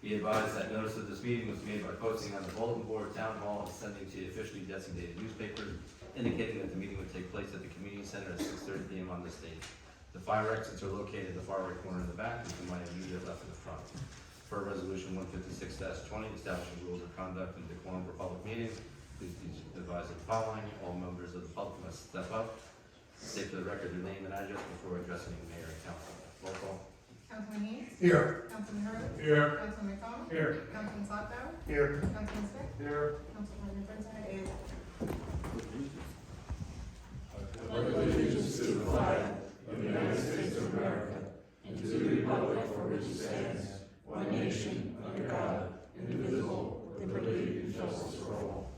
Be advised that notice of this meeting was made by posting on the bulletin board, town hall, and sending to the officially designated newspapers, indicating that the meeting would take place at the community center at 6:30 p.m. on this date. The fire exits are located in the far right corner in the back, and to my immediate left in the front. Per resolution 156-20, establishing rules of conduct and decorum for public meetings, please be advised of the following: all members of the public must step up, state for the record their name and address before addressing the mayor and council. Roll call. Councilman Haynes? Here. Councilman Hurley? Here. Councilman McDonald? Here. Councilman Slocum? Here. Councilman Smith? Here. Councilman Vincent is. I pledge allegiance to the flag of the United States of America and to the republic for which it stands, one nation, under God, indivisible, with liberty and justice for all.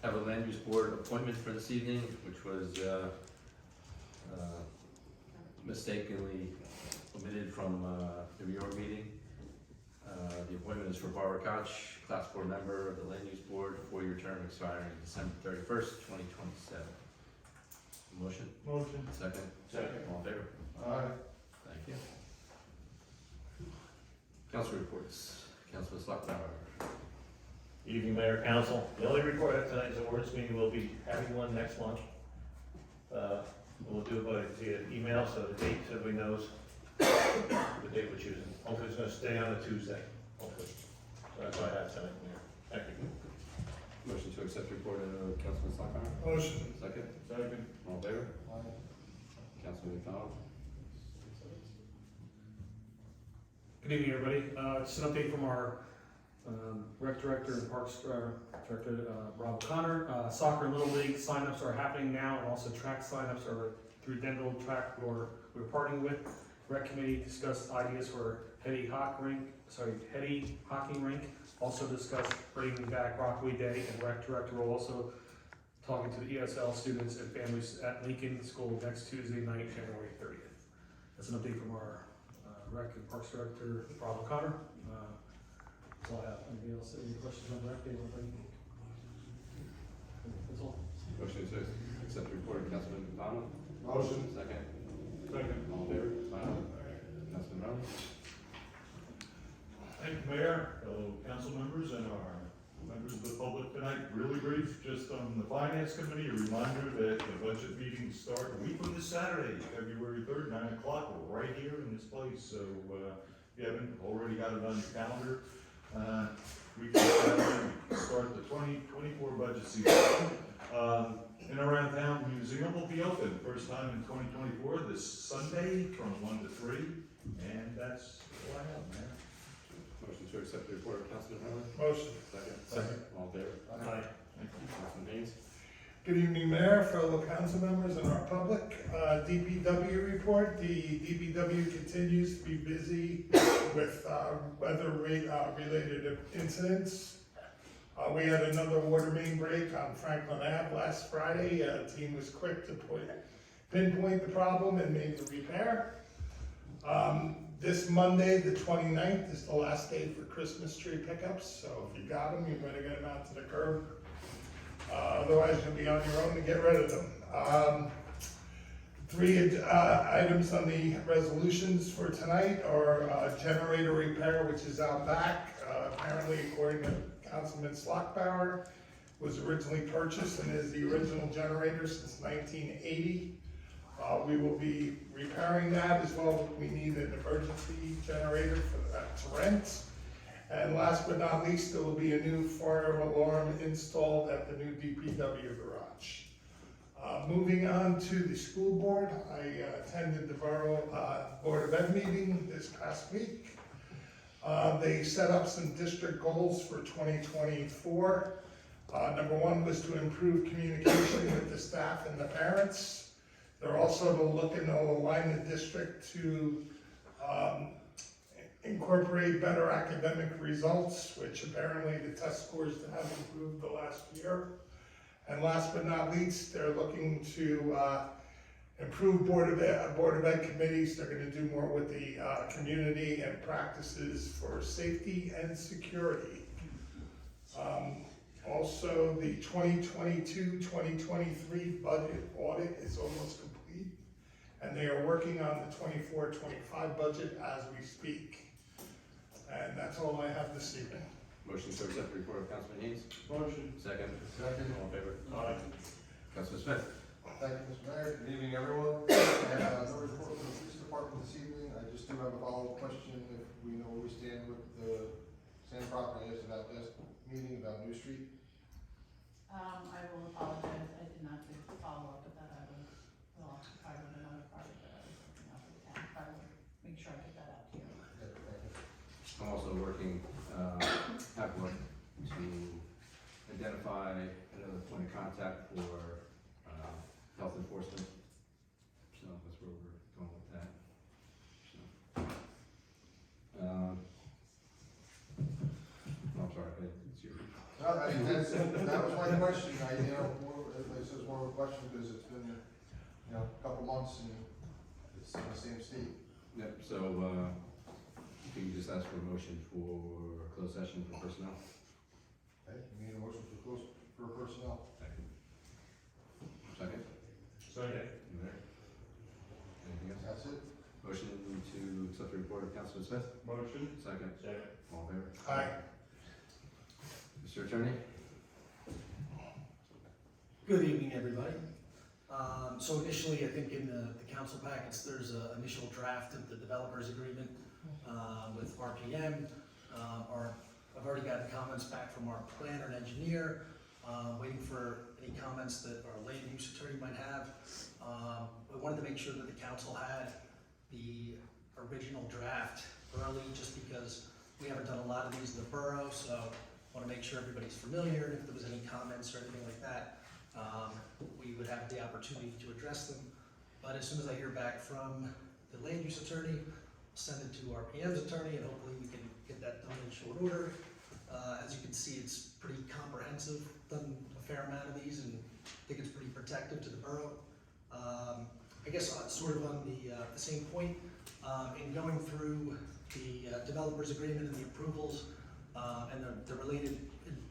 Have a land use board appointment for this evening, which was mistakenly omitted from the reorg meeting. The appointment is for Barbara Koch, Class 4 member of the Land Use Board, 4-year term expiring December 31st, 2027. Motion? Motion. Second? Second. All in favor? Aye. Thank you. Council reports. Councilman Slocum. Evening, Mayor, Council. The only report at tonight's awards meeting, we'll be having one next month. We'll do it by via email, so the date, so everybody knows the date we're choosing. Hopefully it's gonna stay on a Tuesday, hopefully. So that's what I have tonight, Mayor. Thank you. Motion to accept report of Councilman Slocum. Motion. Second? Second. All in favor? Councilman McDonald. Good evening, everybody. Just an update from our rec director and parks director, Rob O'Connor. Soccer and Little League signups are happening now, and also track signups are through Denville Track, we're partnering with. Rec committee discussed ideas for Hetty hockey rink. Also discussed bringing back Rockaway Day, and rec director will also talking to the ESL students and families at Lincoln School next Tuesday night, January 30th. That's an update from our rec and parks director, Rob O'Connor. That's all I have. Anybody else, any questions on rec? That's all. Motion to accept the report of Councilman McDonald. Motion. Second. Second. All in favor? Councilman Rowe. Thank you, Mayor, fellow council members, and our members of the public tonight. Really brief, just on the Finance Committee, a reminder that the budget meetings start a week from this Saturday, February 3rd, 9 o'clock, right here in this place. So if you haven't already got it on your calendar, we can start the 2024 budget season. In around town, the museum will be open, first time in 2024, this Sunday from 1 to 3, and that's all I have, Mayor. Motion to accept the report of Councilman Hurley. Motion. Second. Second. All in favor? Aye. Thank you. Councilman Haynes. Good evening, Mayor, fellow council members, and our public. DPW report. The DPW continues to be busy with weather-related incidents. We had another water main break on Franklin Ave last Friday. The team was quick to pinpoint the problem and made the repair. This Monday, the 29th, is the last day for Christmas tree pickups, so if you got them, you better get them out to the curb. Otherwise, you'll be on your own to get rid of them. Three items on the resolutions for tonight are generator repair, which is out back. Apparently, according to Councilman Slockbauer, was originally purchased and is the original generator since 1980. We will be repairing that as well. We need an emergency generator for that to rent. And last but not least, there will be a new fire alarm installed at the new DPW garage. Moving on to the school board, I attended the Borough Board of Ed meeting this past week. They set up some district goals for 2024. Number one was to improve communication with the staff and the parents. They're also looking to align the district to incorporate better academic results, which apparently the test scores have improved the last year. And last but not least, they're looking to improve Board of Ed committees. They're going to do more with the community and practices for safety and security. Also, the 2022-2023 budget audit is almost complete. they are working on the 24-25 budget as we speak. And that's all I have this evening. Motion to accept the report of Councilman Haynes. Motion. Second. Second. All in favor? Aye. Councilman Smith. Thank you, Mr. Mayor. Good evening, everyone. I have no report from the police department this evening. I just do have a follow-up question, if we know where we stand with the same property as about last meeting about New Street. I will apologize, I did not do follow up with that, I will, try with another project that I was working on with the town, I will make sure I get that out to you. Okay, thank you. I'm also working, have worked to identify another point of contact for, health enforcement. So that's where we're going with that. So, I'm sorry, it's your. No, I mean, that was my question, this is more of a question, because it's been, a couple months and it's in the same state. Yep, so, if you can just ask for a motion for closed session for personnel. Okay, you need a motion for close, for personnel. Second. Second? Second. You there? Anything else? That's it. Motion to accept the report of Councilman Smith? Motion. Second. Second. All in favor? Aye. Mr. Attorney? Good evening, everybody. So initially, I think in the council packets, there's an initial draft of the developers agreement with RPM. I've already gotten comments back from our planner and engineer, waiting for any comments that our land use attorney might have. We wanted to make sure that the council had the original draft early, just because we haven't done a lot of these in the borough, so want to make sure everybody's familiar, and if there was any comments or anything like that, we would have the opportunity to address them. But as soon as I hear back from the land use attorney, I'll send it to our PM's attorney, and hopefully we can get that done in short order. As you can see, it's pretty comprehensive, done a fair amount of these, and I think it's pretty protective to the borough. I guess sort of on the same point, in going through the developers agreement and the approvals, and the related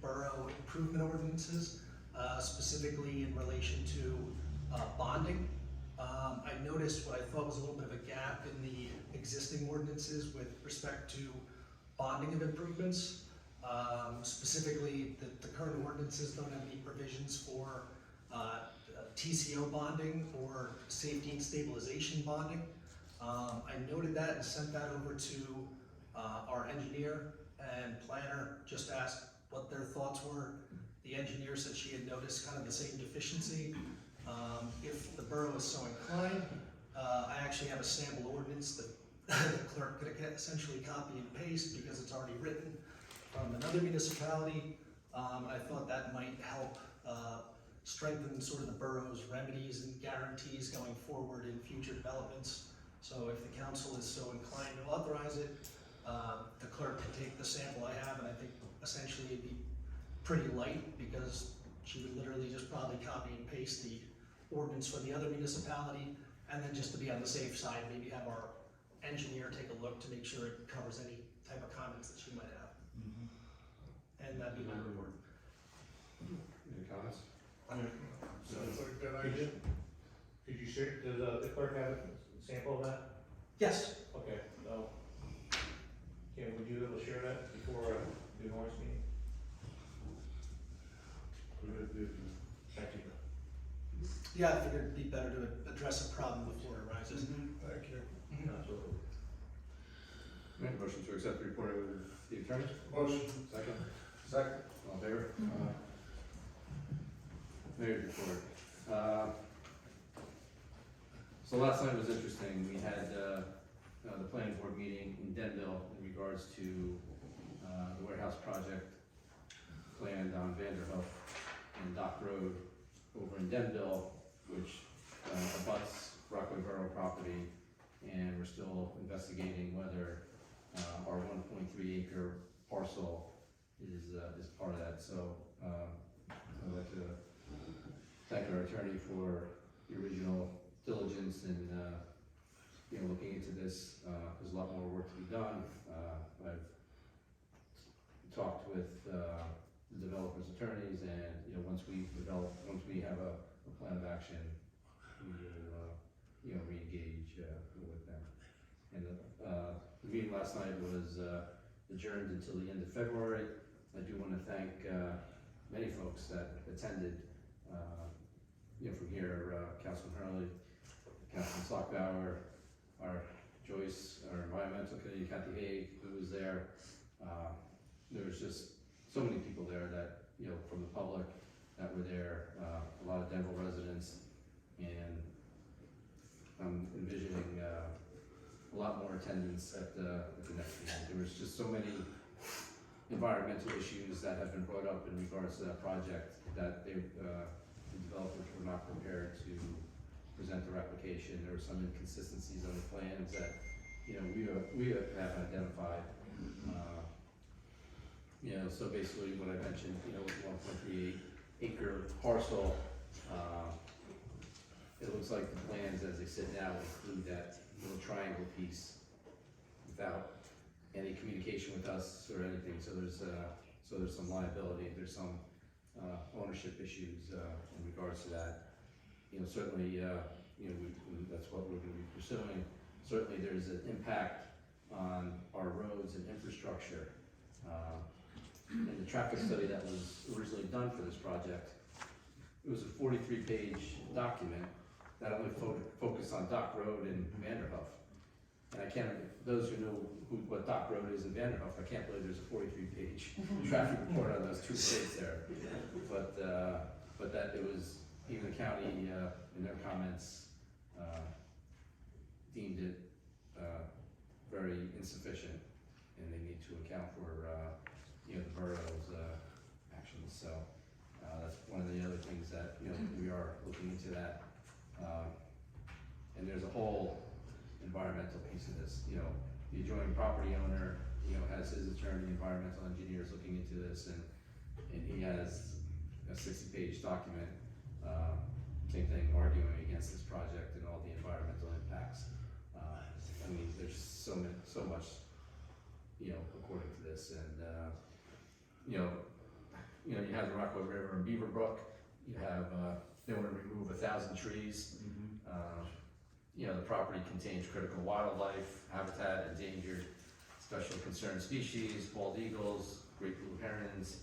borough improvement ordinances, specifically in relation to bonding. I noticed what I thought was a little bit of a gap in the existing ordinances with respect to bonding of improvements. Specifically, the current ordinances don't have any provisions for TCO bonding or safety and stabilization bonding. I noted that and sent that over to our engineer and planner, just asked what their thoughts were. The engineer said she had noticed kind of the same deficiency. If the borough is so inclined, I actually have a sample ordinance that the clerk could essentially copy and paste because it's already written from another municipality. I thought that might help strengthen sort of the borough's remedies and guarantees going forward in future developments. So if the council is so inclined to authorize it, the clerk can take the sample I have, and I think essentially it'd be pretty light, because she would literally just probably copy and paste the ordinance for the other municipality, and then just to be on the safe side, maybe have our engineer take a look to make sure it covers any type of comments that she might have. And that'd be my report. Any comments? Sounds like a good idea. Could you share, does the clerk have a sample of that? Yes. Okay, so, Kim, would you be able to share that before the Norris meeting? Thank you. Yeah, I figured it'd be better to address a problem before it arises. Thank you. Absolutely. Right, motion to accept the report of the attorney? Motion. Second? Second. All in favor? Mayor's report. So last night was interesting. We had the planning board meeting in Denville in regards to the warehouse project planned on Vanderhoof and Dock Road over in Denville, which abuts Rockaway Borough property, and we're still investigating whether our 1.3 acre parcel is part of that. So I'd like to thank our attorney for the original diligence and looking into this. There's a lot more work to be done. I've talked with the developers' attorneys, and once we have a plan of action, we will re-engage meeting last night was adjourned until the end of February. I do want to thank many folks that attended, from here, Councilman Hurley, Councilman Sockbauer, our Joyce, our environmental committee, Kathy Haig, who was there. There was just so many people there that, from the public that were there, a lot of Denver residents, and I'm envisioning a lot more attendance at the next meeting. There was just so many environmental issues that have been brought up in regards to that project that the developers were not prepared to present their application. There were some inconsistencies on the plans that, we have identified. So basically what I mentioned, with 1.38 acre parcel, it looks like the plans as they sit now include that little triangle piece without any communication with us or anything. So there's some liability, there's some ownership issues in regards to that. Certainly, that's what we're going to be pursuing. Certainly, there's an impact on our roads and infrastructure. And the traffic study that was originally done for this project, it was a 43-page document that only focused on Dock Road and Vanderhoof. And I can't, those who know what Dock Road is in Vanderhoof, I can't believe there's a 43-page traffic report on those two states there. But that it was, even the county, in their comments, deemed it very insufficient, and they need to account for, the borough's actions. So that's one of the other things that, we are looking into that. And there's a whole environmental piece of this. The adjoining property owner, has his attorney, environmental engineers looking into this, and he has a 60-page document, same thing, arguing against this project and all the environmental impacts. There's so much, according to this, and you have the Rockaway River and Beaver Brook. You have they want to remove 1,000 trees. The property contains critical wildlife, habitat, endangered, special concern species, bald eagles, great blue herons.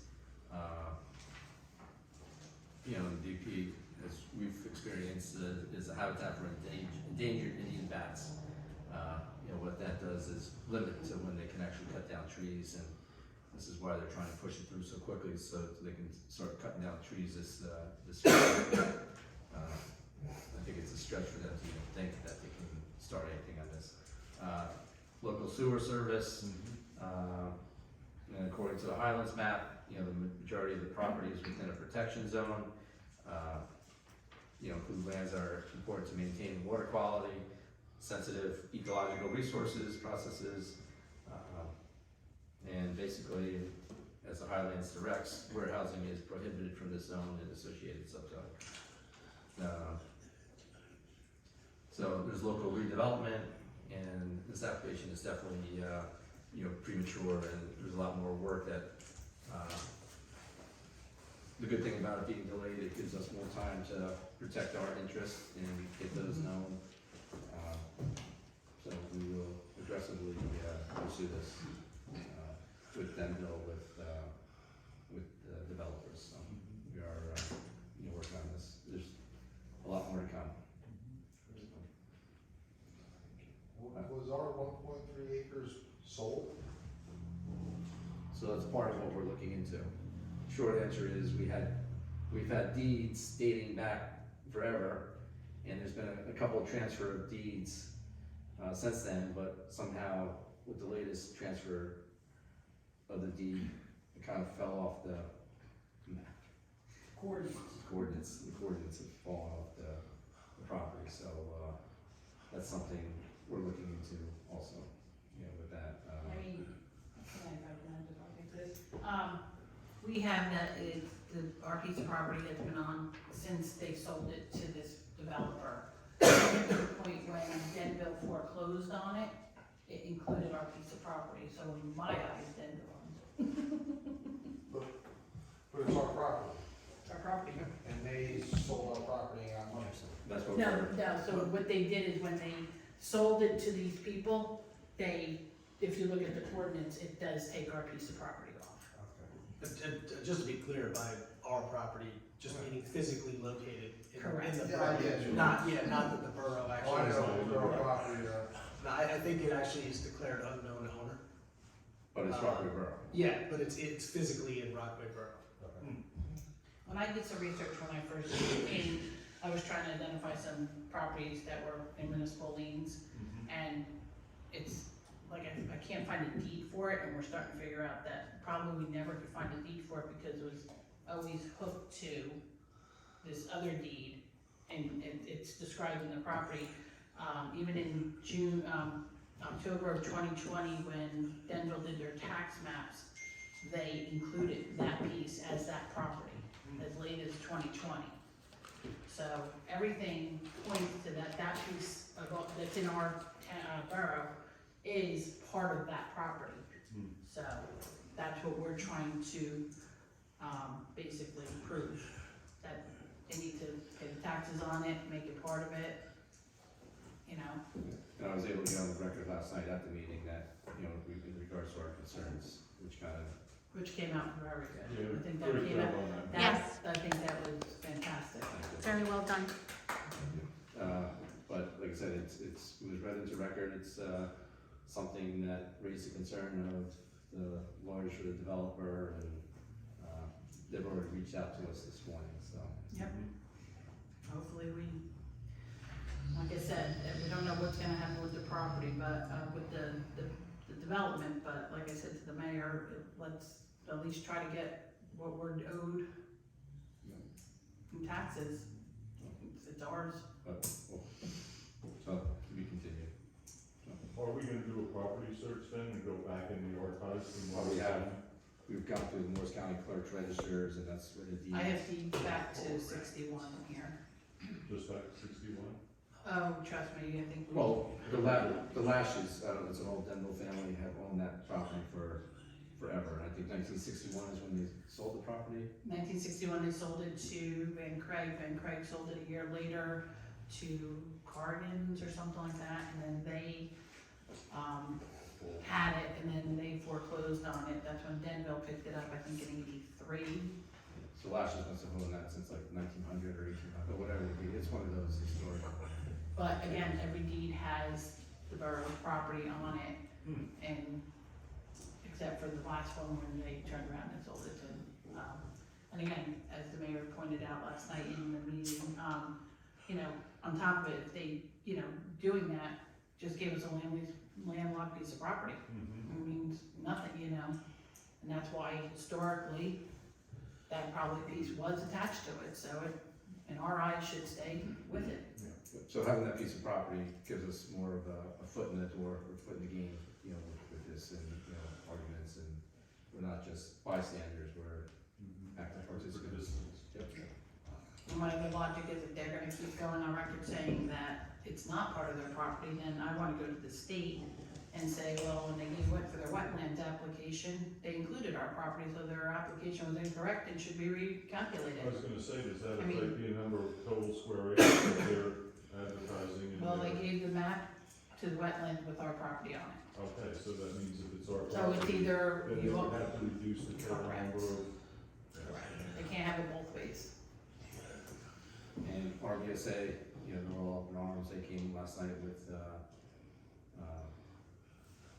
The DP, as we've experienced, is a habitat for endangered Indian bats. What that does is limit to when they can actually cut down trees, and this is why they're trying to push it through so quickly, so they can start cutting down trees this I think it's a stretch for them to even think that they can start anything on this. Local sewer service, and according to the Highlands map, the majority of the property is within a protection zone. Include lands that are important to maintain water quality, sensitive ecological resources, processes, and basically, as the Highlands directs, warehousing is prohibited from this zone and associated subzone. So there's local redevelopment, and this application is definitely, premature, and there's a lot more work that, the good thing about it being delayed, it gives us more time to protect our interests and get those known. So we will aggressively pursue this with Denville, with the developers. So we are working on this. There's a lot more to come. Was our 1.3 acres sold? So that's part of what we're looking into. Short answer is we've had deeds dating back forever, and there's been a couple of transfer of deeds since then, but somehow with the latest transfer of the deed, it kind of fell off the map. Coordinates. The coordinates have fallen off the property, so that's something we're looking into also, with that. We have that, our piece of property has been on since they sold it to this developer. To the point when Denville foreclosed on it, it included our piece of property, so in my eyes, Denville owns it. But it's our property, It's our property. and they sold our property on money. That's what No, so what they did is when they sold it to these people, they if you look at the coordinates, it does take our piece of property off. And just to be clear, by our property, just meaning physically located in Correct. the Yeah, I borough. get you. Not that the borough Oh, I actually is. know, they're on property, No, I think it actually is declared unknown owner. But it's Rockaway Borough. Yeah, but it's physically in Rockaway Borough. When I did some research when I first came, I was trying to identify some properties that were in municipal liens, and it's, like, I can't find a deed for it, and we're starting to figure out that probably we never could find a deed for it because it was always hooked to this other deed, and it's described in the property. Even in October of 2020, when Denville did their tax maps, they included that piece as that property, as late as 2020. So everything points to that piece of, that's in our borough is part of that property. So that's what we're trying to, basically prove, that they need to pay the taxes on it, make it part of it, you know. And I was able to get on the record last night at the meeting that, in regards to our concerns, which kind of, Which came out very good. Yeah, I think that great came job out, on that. Yes. I think that was fantastic. Very well done. but like I said, it was read into record, it's, something that raised the concern of the lawyers for the developer, and, they've already reached out to us this morning, so. Yep. Hopefully like I said, we don't know what's gonna happen with the property, but, with the development, but like I said to the mayor, let's at least try to get what we're owed in taxes. It's ours. But, well, so, to be continued. Are we gonna do a property search then and go back in the archives and? Well, we've gone through the Morris County Clerk's registers, and that's where the deed. I have deeds back to 61 here. Just back to 61? Oh, trust me, I think. Well, the Lashes, it's an old Denville family, have owned that property for forever, and I think 1961 is when they sold the property. 1961, they sold it to Van Craig. Van Craig sold it a year later to Cardin's or something like that, and then they, had it, and then they foreclosed on it. That's when Denville picked it up, I think in 83. So Lashes must have owned that since like 1900 or 1800, or whatever it be, it's one of those historic. But again, every deed has the borough's property on it, and, except for the last one when they turned around and sold it to, and again, as the mayor pointed out last night in the meeting, on top of it, if they, doing that, just gave us a landlocked piece of property. It means nothing, and that's why historically, that probably piece was attached to it, so it, in our eyes, should stay with it. So having that piece of property gives us more of a foot in the door, or foot in the game, with this, and, arguments, and we're not just bystanders, we're active participants. Yep. My other logic is if they're gonna keep going on record saying that it's not part of their property, then I wanna go to the state and say, well, when they went for their wetlands application, they included our property, so their application was incorrect and should be recalculated. I was gonna say, does that I mean- affect the number of total square acres that they're advertising? And Well, they gave the map to the wetlands with our property on it. Okay, so that means if it's our So property. it's either, Then they you would want, have to reduce the total Correct. number of. they can't have it both ways. And RBSA, they're all up in arms, they came last night with,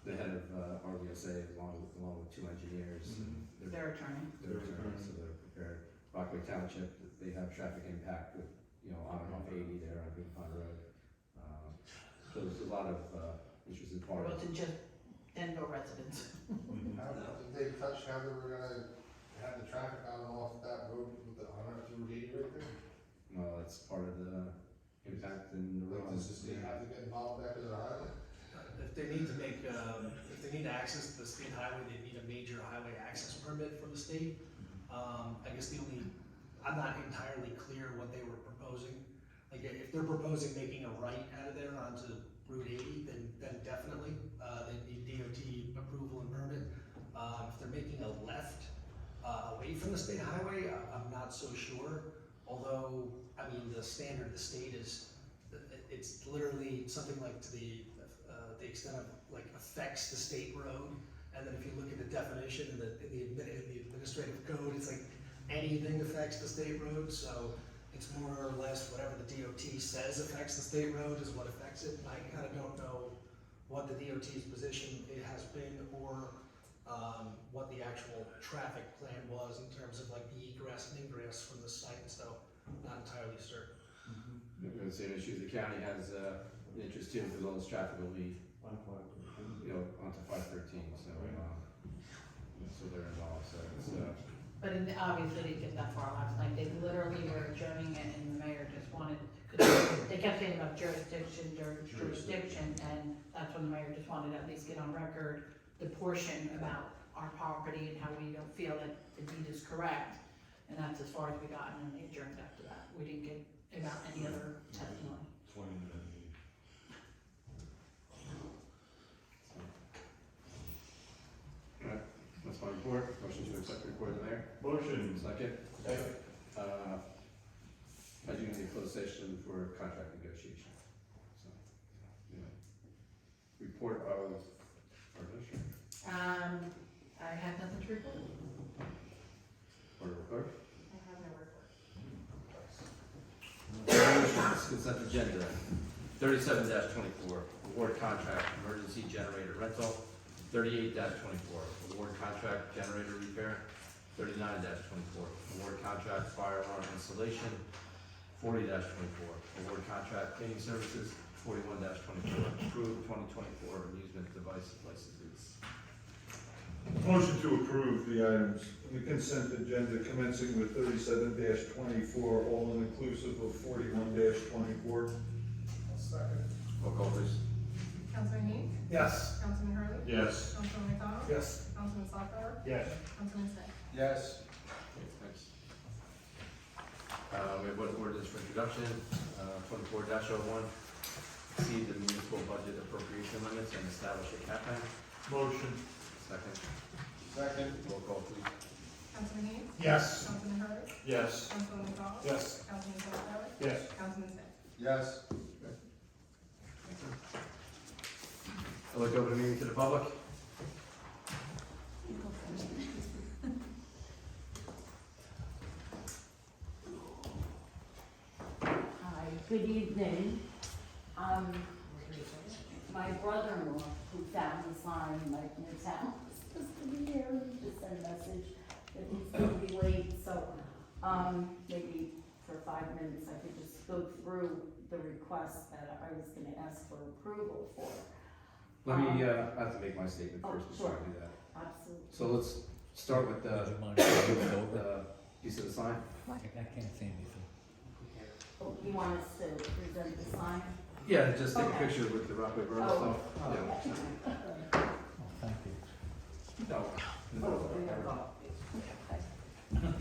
the head of, RBSA, along with two engineers, and Their attorney. they're attorneys, so they're prepared. Rockaway Township, they have traffic impact with, on and off 80 there on Green Pond Road. So there's a lot of, interested Or parties. was it just Denville residents? How did they touch how they were gonna have the traffic on and off that road with the 180 right there? Well, that's part of the impact in the Like, road. does the state have to get involved back to the highway? If they need to if they need to access the state highway, they need a major highway access permit from the state. I guess I'm not entirely clear what they were proposing. Like, if they're proposing making a right out of there onto Route 80, then definitely, they need DOT approval and permit. If they're making a left, away from the state highway, I'm not so sure. Although, the standard of the state is, it's literally something like to the the extent of like affects the state road. And then if you look at the definition in the administrative code, it's like anything affects the state road, so it's more or less whatever the DOT says affects the state road is what affects it. And I kind of don't know what the DOT's position it has been, or what the actual traffic plan was in terms of like the egress and ingress from the site, so not entirely certain. Maybe the same issue, the county has, interest too, because all this traffic will be, you know, onto 513, so, so they're involved, so it's, But obviously they didn't get that far last night, they literally were adjourning it and the mayor just wanted, cause they kept saying about jurisdiction, and that's when the mayor just wanted to at least get on record the portion about our property and how we don't feel that the deed is correct, and that's as far as we got, and then they adjourned after that. We didn't get about any other testimony. alright, that's my report, motion to accept the report of the mayor. Motion. Second. I do need a closed session for contract negotiation. So, you know, report of our administrator. I have nothing to report. Order of clerk. I have no report. Resolutions, consent agenda, 37-24, award contract, emergency generator rental, 38-24, award contract, generator repair, 39-24, award contract, fire alarm installation, 40-24, award contract, cleaning services, 41-24, approved 2024 amusement device licenses. Motion to approve the items in the consent agenda commencing with 37-24, all inclusive of 41-24. Second. Roll call please. Councilman Heath, Yes. Councilman Hurley, Yes. Councilman McDonald, Yes. Councilman Sockley, Yes. Councilman Smith. Yes. Thanks. We have one ordinance for introduction, 24-01, exceed the municipal budget appropriation limits and establish a cap bank. Motion. Second, Second. roll call please. Councilman Heath, Yes. Councilman Hurley, Yes. Councilman McDonald, Yes. Councilman Sockley, Yes. Councilman Smith. Yes. I'd like to open the meeting to the public. Hi, good evening. My brother-in-law, who found the sign, like, in town, was supposed to be here, he just sent a message that he's gonna be late, so, maybe for 5 minutes, I could just go through the request that I was gonna ask for approval for. Let me, I have to make my statement Oh, first before I sure. do that. Absolutely. So let's start with the piece of the sign. I can't say anything. Oh, you want us to present the sign? Yeah, just take a Okay. picture with the Rockaway Borough Oh. stuff. Yeah. Oh, thank you. No. Oh, we have a-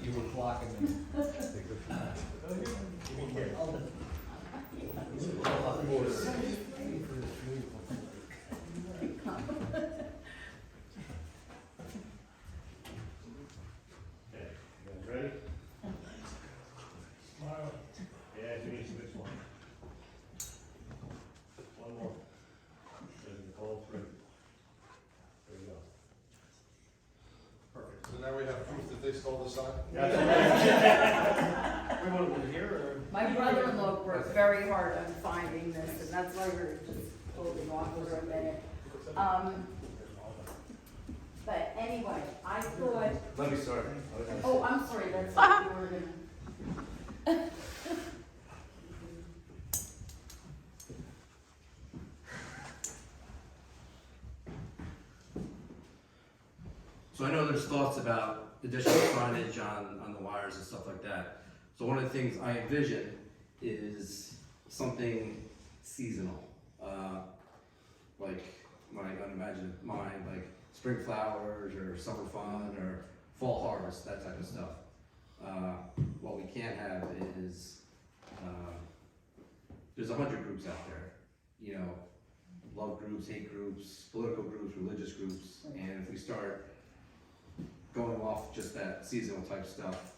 You were blocking me. Okay, you guys ready? Smile. Yeah, Denise, this one. One more. Then you call through. There you go. Perfect. So now we have proof that they stole the sign? We want to hear or? My brother-in-law worked very hard on finding this, and that's why we're just holding off for a minute. But anyway, I thought, Let me start. oh, I'm sorry, that's what you were gonna. So I know there's thoughts about additional signage on the wires and stuff like that. So one of the things I envision is something seasonal. Like my unimaginative mind, like spring flowers or summer fun or fall harvest, that type of stuff. What we can't have is, there's 100 groups out there, you know, love groups, hate groups, political groups, religious groups, and if we start going off just that seasonal type stuff,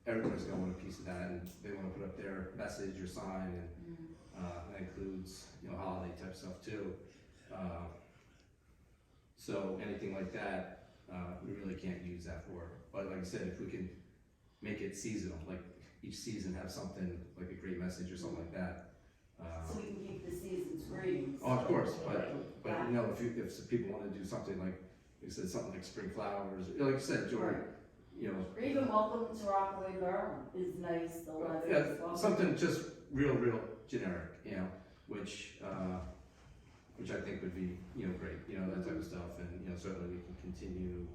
everybody's gonna want a piece of that, and they wanna put up their message or sign, and, that includes, you know, holiday type stuff too. So anything like that, we really can't use that for. But like I said, if we can make it seasonal, like each season have something, like a great message or something like that. So we can keep the season's greetings. Oh, of course, but you know, if some people wanna do something like, you said, something like spring flowers, like you said, Jordan, you know. Or even welcome to Rockaway Borough is nice, the letter is Yeah, welcome. something just real generic, you know, which I think would be, you know, great, you know, that type of stuff, and, you know, certainly we can continue,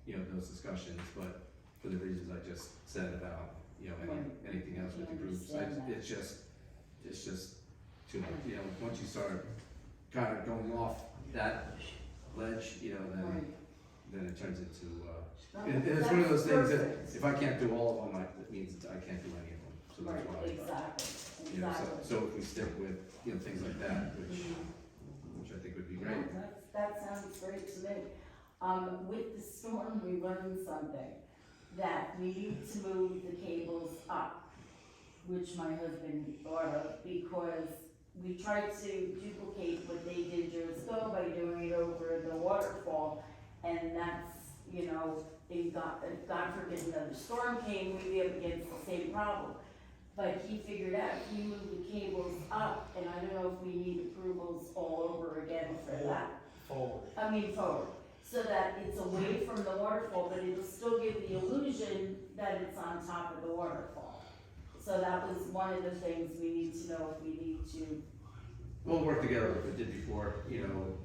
you know, those discussions, but for the reasons I just said about, you know, anything else with the groups, it's just too much, you know, once you start kind of going off that ledge, you know, then it turns into, and it's one of those things that, if I can't do all of them, that means I can't do any of them, so that's why. Exactly, You know, exactly. so if we stick with, you know, things like that, which I think would be great. That sounds great to me. With the storm, we learned something, that we need to move the cables up, which my husband thought of, because we tried to duplicate what they did years ago by doing it over the waterfall, and that's, you know, if God forbid another storm came, we'd be up against the same problem. But he figured out if we move the cables up, and I don't know if we need approvals all over again for that. Forward. So that it's away from the waterfall, but it'll still give the illusion that it's on top of the waterfall. So that was one of the things we need to know if we need to. We'll work together like we did before, you know,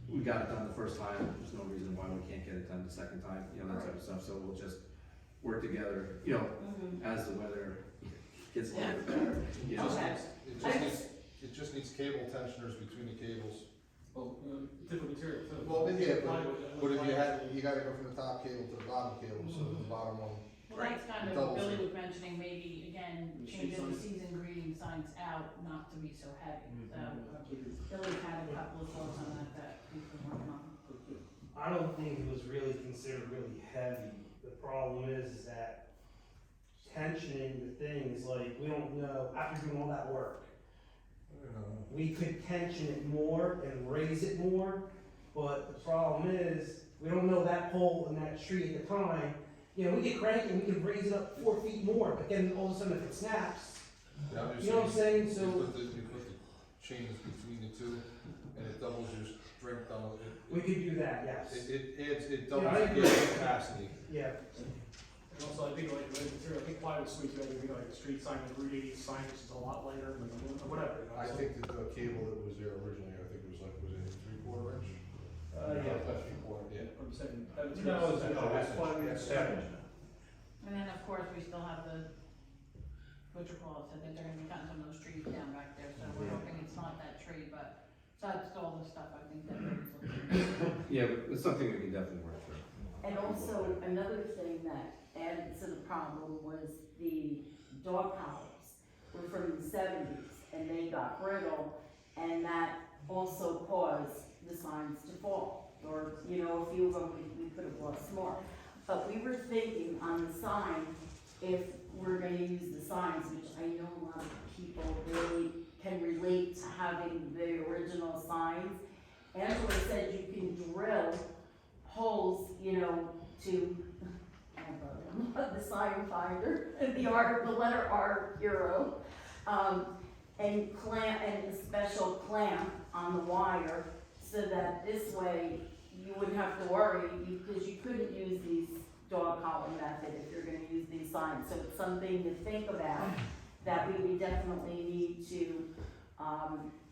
we got it done the first time, there's no reason why we can't get it done the second time, you know, that type of stuff, so we'll just work together, you know, as the weather gets a little bit better, you know. Okay. It just needs cable tensioners between the cables. Well, different material too. Well, yeah, but if you gotta go from the top cable to the bottom cable, so the bottom one. Well, that's kind of what Billy was mentioning, maybe, again, changing the season greeting signs out, not to be so heavy, so. Billy had a couple of thoughts on that he's been working on. I don't think it was really considered really heavy. The problem is that tensioning the things, like, we don't know, after doing all that work, we could tension it more and raise it more, but the problem is, we don't know that pole and that tree at the time. You know, we get cranky and we can raise it up 4 feet more, but then all of a sudden if it snaps, you know what I'm saying, so. You put the chains between the two, and it doubles your strength on it. We could do that, yes. It Yeah, I doubles agree. your capacity. Yeah, And also, I think like the material, I think plywood sweeps better, you know, like a street sign, like Route 80 sign, which is a lot lighter, whatever. You know, I so- think that the cable that was there originally, I think it was like, was it 3/4 inch? yeah. That's 3/4, yeah. I'm saying, that No, material. it's fine. And then, of course, we still have the butcher clause, said that they're gonna be cutting some of those trees down back there, so we're hoping it's not that tree, but besides all the stuff, I think that Billy's looking at. Yeah, but it's something we can definitely work through. And also, another thing that added to the problem was the dog collars were from the 70s, and they got brittle, and that also caused the signs to fall. Or, you know, a few of them, we could have lost more. But we were thinking on the sign, if we're gonna use the signs, which I know a lot of people really can relate to having the original signs. Angela said you can drill holes, you know, to, the sign finder, the letter R, hero, and a special clamp on the wire, so that this way you wouldn't have to worry, because you couldn't use these dog collar method if you're gonna use these signs. So it's something to think about, that we would definitely need to,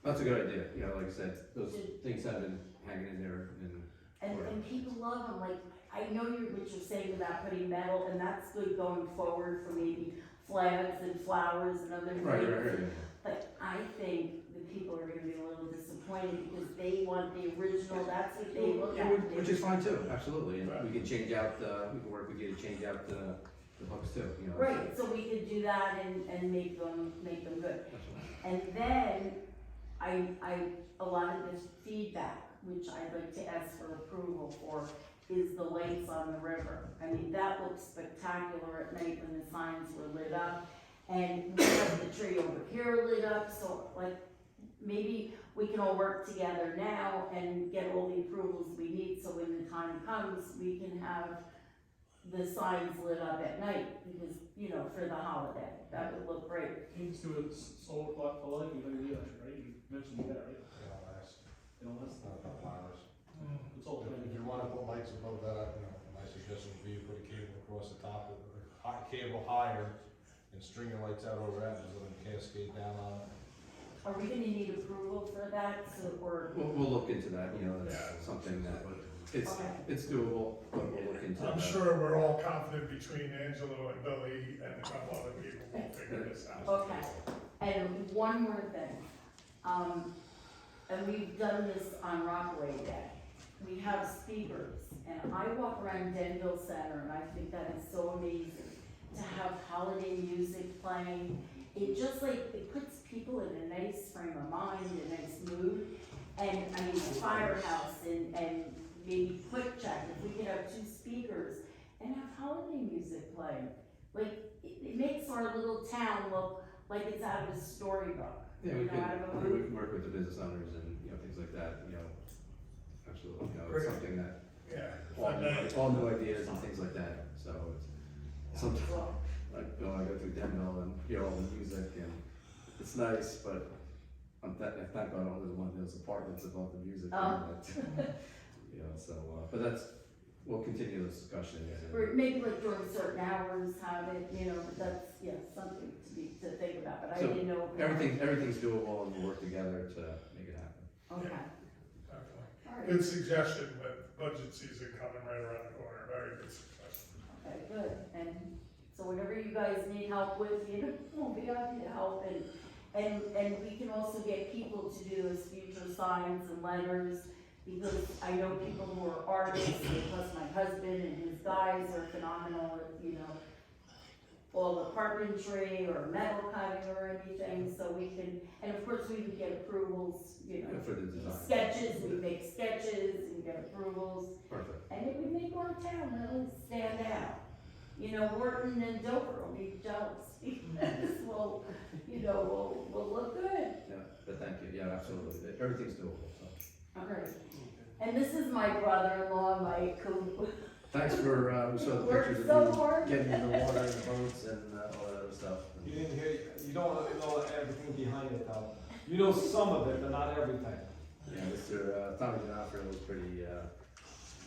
That's a good idea, you know, like I said, those things have been hanging in there and people love them, like, I know what you're saying about putting metal, and that's good going forward for maybe flags and flowers and other things. Right. But I think the people are gonna be a little disappointed, because they want the original, that's what they look Yeah, at. which is fine too, absolutely, and we can change out, we can work with you to change out the hooks too, you know. Right, so we could do that and make them good. Absolutely. And then, a lot of this feedback, which I'd like to ask for approval for, is the lights on the river. I mean, that looks spectacular at night when the signs were lit up. and we have the tree over here lit up, so like, maybe we can all work together now and get all the approvals we need, so when the time comes, we can have the signs lit up at night, because, you know, for the holiday, that would look great. You just do it solar clock for light, you don't do that, right? You mentioned that, right? You know, that's Not a couple hours. it's all If you wanna put lights above that, you know, my suggestion would be you put a cable across the top of the cable higher and string the lights out over that, and let them cascade down on it. Are we gonna need approval for that, so, or? We'll look into that, you know, that's something that, Okay. it's doable, but we'll look into that. I'm sure we're all confident between Angelo and Billy and a couple other people, we'll figure this out. Okay, and one more thing, and we've done this on Rockaway Day. We have speakers, and I walk around Denville Center, and I think that is so amazing to have holiday music playing. It just like, it puts people in a nice frame of mind, a nice mood, and I mean, Firehouse and maybe Quick Check, if we could have 2 speakers and have holiday music playing. Like, it makes our little town look like it's out of a storybook, Yeah, you we know, out of a can, we movie. can work with the business owners and, you know, things like that, you know, absolutely, you know, Great. it's something that, Yeah. all new ideas and things like that, so it's, sometimes, Well, like, you know, I go through Denville and hear all the music and it's nice, but I thank God I don't live in one of those apartments above the music. Oh. But, you know, so, but we'll continue this discussion. Or maybe like during certain hours have it, you know, but that's, yeah, something to think about, but I So, didn't know. Everything's doable and we'll work together to make it happen. Okay, Definitely. all right, Good suggestion, but budget season coming right around the corner, very good suggestion. okay, good, and so whatever you guys need help with, you know, we'll be happy to help, and we can also get people to do those future signs and letters, because I know people who are artists, plus my husband and his guys are phenomenal at, you know, all the carpentry or metal cutting or anything, so we can, and of course, we would get approvals, you know, For the design. sketches, we make sketches and get approvals, Perfect. and it would make our town really stand out. You know, Wharton and Dover will be jealous, because we'll, you know, we'll look good. Yeah, but thank you, yeah, absolutely, everything's doable, so. All right. And this is my brother-in-law, Mike, who Thanks for, we saw the worked pictures so of you hard. getting in the water and the boats and all that other stuff. You didn't hear, you don't know everything behind it though. You know some of it, but not everything. Yeah, Mr. Tommy D'Onofrio was pretty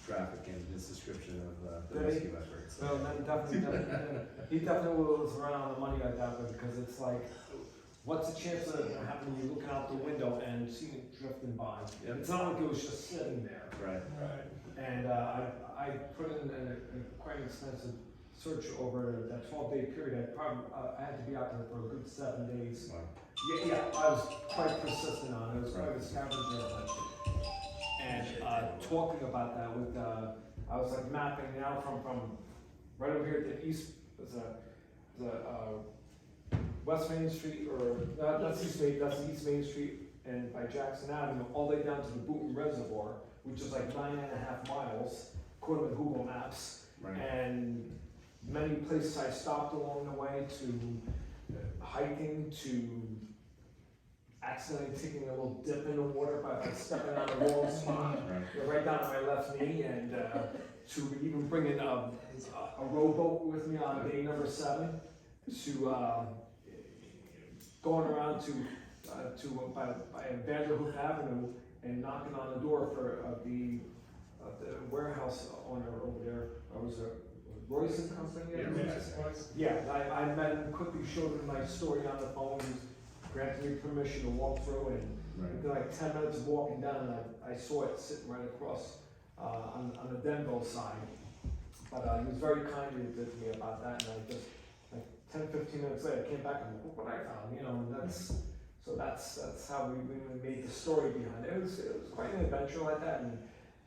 graphic in his description of the Did he? rescue effort. so- Well, then definitely, he definitely was around the money like that, but because it's like, what's the chance of it happening, you're looking out the window and seeing it drifting by? Yep. It's not like it was just sitting there. Right. Right. And I put in quite an extensive search over that 12-day period. I had to be out there for a good 7 days. Wow. Yeah, I was quite persistent on it. It was quite a scavenger hunt. And talking about that with, I was like mapping it out from right over here at the east, the West Main Street, or that's East Main, that's East Main Street, and by Jackson Avenue, all the way down to the Boonton Reservoir, which is like 9.5 miles, according to Google Maps. Right. And many places I stopped along the way, to hiking, to accidentally taking a little dip in the water by stepping on the wrong spot, right down to my left knee, and to even bringing a rowboat with me on day number 7, to going around by Vanderhoof Avenue and knocking on the door for the warehouse owner over there. Was it Royce and Company? Yeah, I met him, quickly showed him my story on the phone. He granted me permission to walk through, and within like 10 minutes of walking down, and I saw it sitting right across on the Denville side. But he was very kind to me about that, and I just, like 10-15 minutes later, came back and look what I found, you know, and that's how we made the story behind it. It was quite an adventure like that,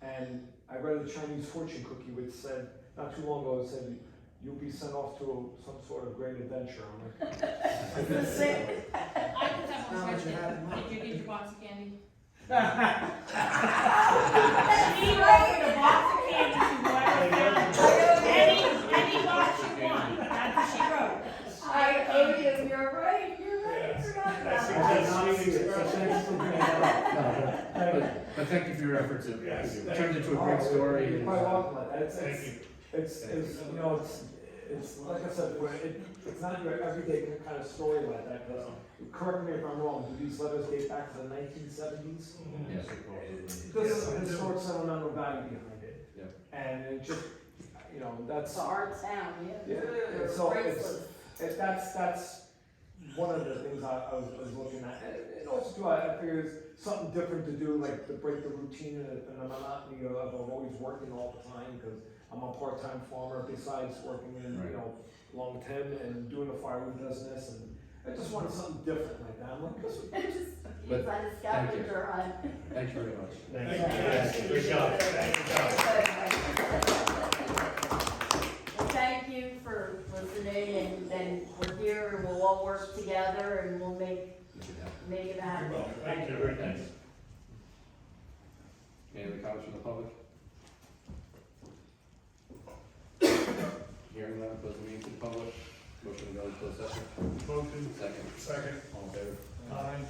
and I read a Chinese fortune cookie which said, not too long ago, it said, you'll be sent off to some sort of great adventure. I'm like, I just have one question. Did you get your box of candy? She wrote a box of candy to whoever found it. Any box you want, that's what she wrote. I owe you But thank you for your efforts. It Yes, it thank turned you. into a great story. You're and, quite welcome, like that. Thank you. It's, you know, it's, like I said, it's not your everyday kind of story like that, because, correct me if I'm wrong, do these letters date back to the 1970s? Yes. There's a historic sentimental value behind it. Yep. And it just, you know, that's, It's our town, yeah. yeah, They're so priceless. that's one of the things I was looking at. And also too, I figured it's something different to do, like to break the routine and the monotony of always working all the time, because I'm a part-time farmer besides working in, Right. you know, Long Tim and doing the firewood business, and I just wanted something different like that. I'm like, this would But He's on a scavenger hunt. Thank you very much. Thank you. Yes, good job. Thank you, Well, thank you for listening, and we're here, and we'll all work together, and we'll make it happen. You're welcome. Thank you. Very thanks. Any other comments from the public? Hearing none, close the meeting to the public. Motion to go into closed session. Motion. Second. Second. All in favor? Aye.